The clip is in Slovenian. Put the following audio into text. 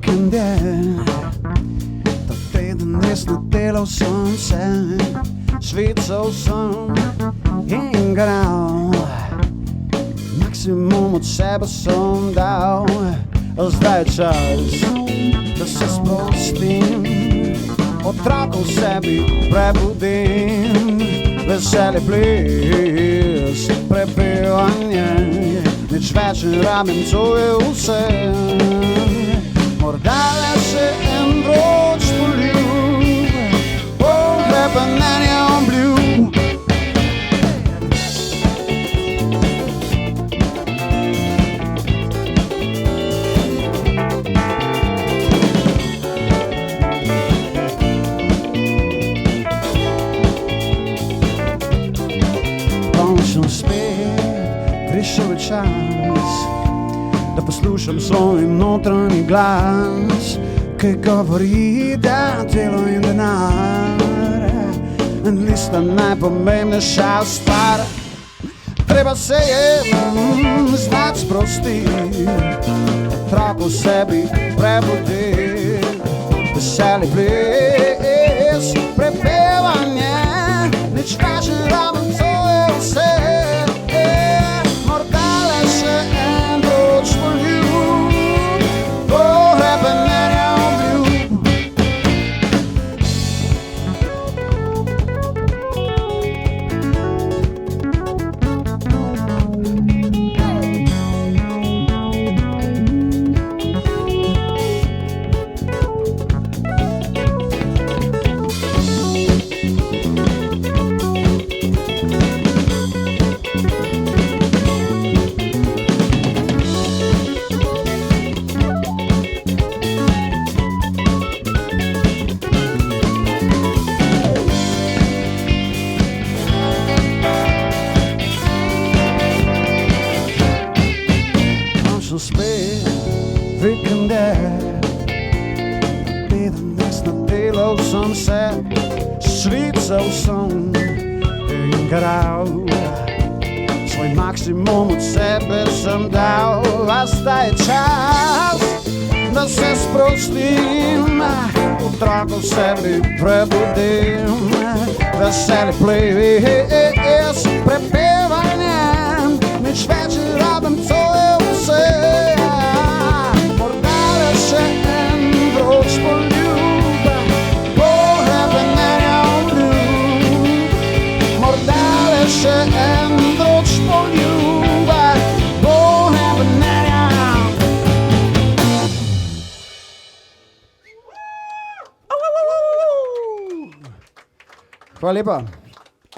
vikend je. Ta teden res ne delal sem se, švical sem in igral. Maksimum od sebe sem dal, zdaj je čas, da se sprostim, otroka v sebi prebudim. Veseli ples, prepevanje, nič več ne rabim, to je vse. Morda le še en vroč poljub, pohrepenenje obljub. Spet prišel je čas, da poslušam svoj notranji glas, ki govori, da delo in denar nista najpomembnejša stvar. Treba se je znati sprostiti, otrok v sebi prebuditi. Veseli ples, prepevanje, nič več ne rabim, to je vse. Spet vikend je, teden res nadelal sem se, švical sem in igral. Svoj maksimum od sebe sem dal, a zdaj je čas, da se sprostim, otroka v sebi prebudim. Veseli ples, prepevanje, nič več ne rabim, to je vse. Še en vroč poljub, pohrepenenja. Hvala lepa.